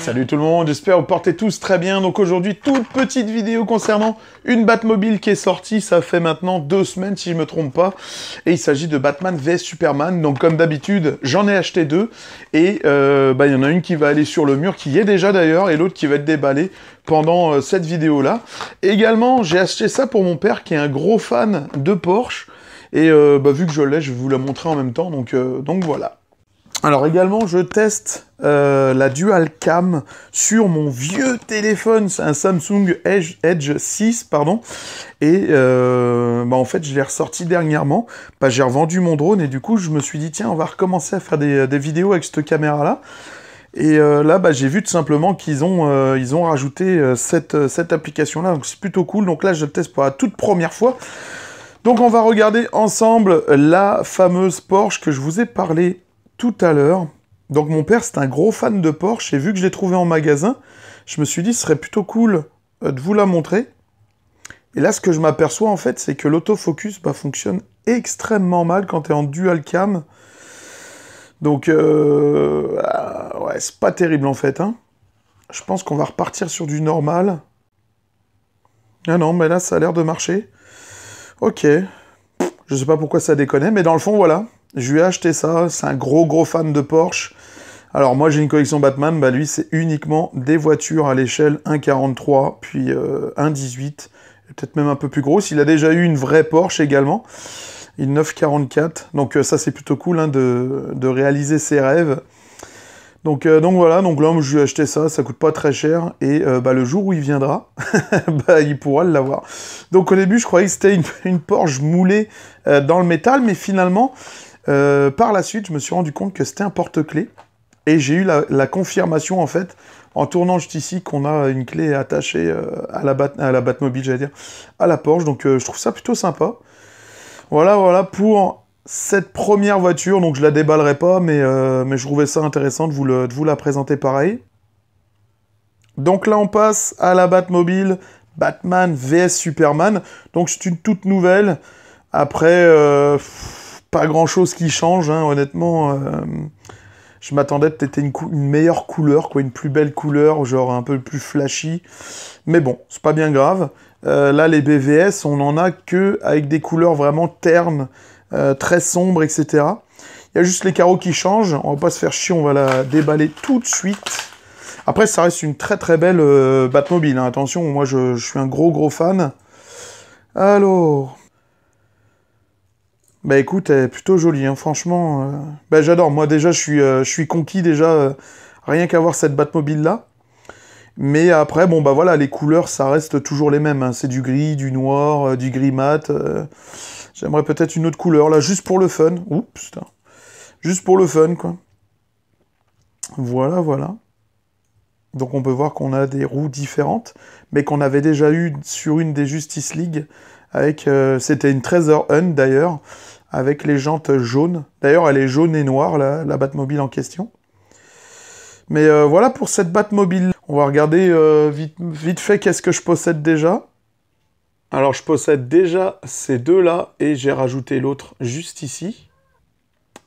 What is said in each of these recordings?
Salut tout le monde, j'espère que vous portez tous très bien. Donc aujourd'hui, toute petite vidéo concernant une Batmobile qui est sortie, ça fait maintenant 2 semaines si je me trompe pas. Et il s'agit de Batman vs Superman. Donc comme d'habitude, j'en ai acheté 2. Et il y en a une qui va aller sur le mur, qui y est déjà d'ailleurs, et l'autre qui va être déballée pendant cette vidéo-là. Également, j'ai acheté ça pour mon père qui est un gros fan de Porsche. Et vu que je l'ai, je vais vous la montrer en même temps, donc voilà. Alors également, je teste la Dual Cam sur mon vieux téléphone, c'est un Samsung Edge 6, pardon, et en fait, je l'ai ressorti dernièrement, j'ai revendu mon drone, et du coup, je me suis dit, tiens, on va recommencer à faire des vidéos avec cette caméra-là, et là, j'ai vu tout simplement qu'ils ont rajouté cette application-là, donc c'est plutôt cool, donc là, je le teste pour la toute première fois. Donc on va regarder ensemble la fameuse Porsche que je vous ai parlé tout à l'heure. Donc mon père, c'est un gros fan de Porsche, et vu que je l'ai trouvé en magasin, je me suis dit, ce serait plutôt cool de vous la montrer. Et là, ce que je m'aperçois, en fait, c'est que l'autofocus fonctionne extrêmement mal quand tu es en dual cam. Donc, ouais, c'est pas terrible, en fait. Hein. Je pense qu'on va repartir sur du normal. Ah non, mais là, ça a l'air de marcher. Ok. Je sais pas pourquoi ça déconne, mais dans le fond, voilà. Je lui ai acheté ça, c'est un gros fan de Porsche. Alors moi j'ai une collection Batman, lui c'est uniquement des voitures à l'échelle 1,43, puis 1,18, peut-être même un peu plus grosse. Il a déjà eu une vraie Porsche également, une 944, donc ça c'est plutôt cool hein, de réaliser ses rêves. Donc voilà, donc là je lui ai acheté ça, ça coûte pas très cher, et le jour où il viendra, il pourra l'avoir. Donc au début je croyais que c'était une Porsche moulée dans le métal, mais finalement... par la suite, je me suis rendu compte que c'était un porte-clés, et j'ai eu la confirmation, en fait, en tournant juste ici, qu'on a une clé attachée à la Batmobile, j'allais dire, à la Porsche, donc je trouve ça plutôt sympa. Voilà pour cette première voiture, donc je la déballerai pas, mais je trouvais ça intéressant de vous la présenter pareil. Donc là, on passe à la Batmobile, Batman vs Superman, donc c'est une toute nouvelle, après... pas grand chose qui change, hein, honnêtement. Je m'attendais peut-être à une meilleure couleur, quoi, une plus belle couleur, genre un peu plus flashy. Mais bon, c'est pas bien grave. Là, les BVS, on en a que avec des couleurs vraiment ternes, très sombres, etc. Il y a juste les carreaux qui changent. On va pas se faire chier, on va la déballer tout de suite. Après, ça reste une très belle Batmobile. Hein. Attention, moi, je suis un gros fan. Alors... écoute, elle est plutôt jolie, hein, franchement. J'adore, moi déjà, je suis conquis déjà, rien qu'à voir cette Batmobile-là. Mais après, voilà, les couleurs, ça reste toujours les mêmes. Hein. C'est du gris, du noir, du gris mat. J'aimerais peut-être une autre couleur, là, juste pour le fun. Oups, putain. Juste pour le fun, quoi. Voilà. Donc on peut voir qu'on a des roues différentes, mais qu'on avait déjà eu sur une des Justice League, avec, c'était une Treasure Hunt d'ailleurs, avec les jantes jaunes. D'ailleurs, elle est jaune et noire, la Batmobile en question. Mais voilà pour cette Batmobile. On va regarder vite fait qu'est-ce que je possède déjà. Alors, je possède déjà ces deux-là, et j'ai rajouté l'autre juste ici.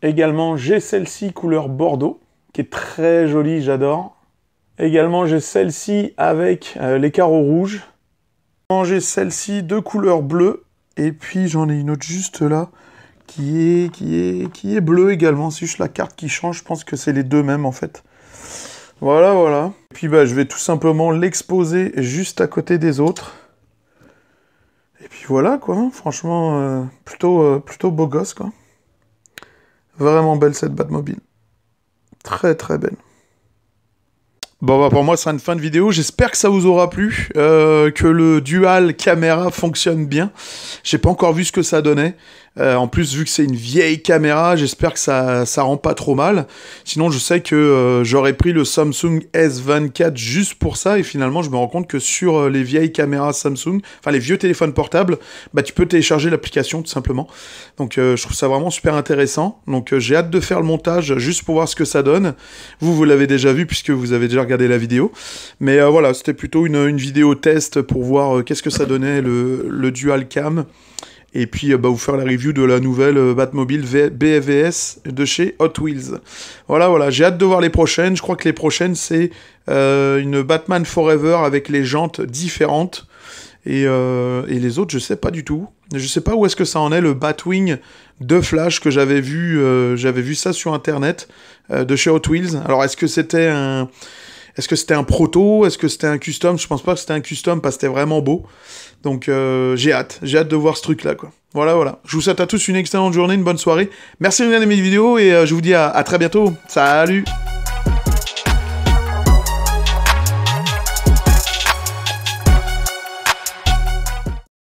Également, j'ai celle-ci couleur bordeaux, qui est très jolie, j'adore. Également, j'ai celle-ci avec les carreaux rouges. J'ai celle-ci de couleur bleue, et puis j'en ai une autre juste là, qui est bleue également. C'est juste la carte qui change, je pense que c'est les deux mêmes en fait. Voilà. Et puis je vais tout simplement l'exposer juste à côté des autres. Et puis voilà quoi, franchement, plutôt beau gosse quoi. Vraiment belle cette Batmobile. Très belle. Bon pour moi, ce sera une fin de vidéo. J'espère que ça vous aura plu, que le dual caméra fonctionne bien. J'ai pas encore vu ce que ça donnait. En plus, vu que c'est une vieille caméra, j'espère que ça rend pas trop mal. Sinon, je sais que j'aurais pris le Samsung S24 juste pour ça, et finalement, je me rends compte que sur les vieilles caméras Samsung, enfin les vieux téléphones portables, tu peux télécharger l'application tout simplement. Donc, je trouve ça vraiment super intéressant. Donc, j'ai hâte de faire le montage juste pour voir ce que ça donne. Vous l'avez déjà vu puisque vous avez déjà regardé la vidéo. Mais voilà, c'était plutôt une vidéo test pour voir qu'est-ce que ça donnait le dual cam. Et puis vous faire la review de la nouvelle Batmobile BVS de chez Hot Wheels. Voilà, j'ai hâte de voir les prochaines. Je crois que les prochaines, c'est une Batman Forever avec les jantes différentes. Et les autres, je sais pas du tout. Je sais pas où est-ce que ça en est, le Batwing de Flash que j'avais vu ça sur internet de chez Hot Wheels. Alors est-ce que c'était un proto? Est-ce que c'était un custom? Je pense pas que c'était un custom parce que c'était vraiment beau. Donc j'ai hâte de voir ce truc-là, quoi. Voilà. Je vous souhaite à tous une excellente journée, une bonne soirée. Merci de regarder mes vidéos et je vous dis à très bientôt. Salut!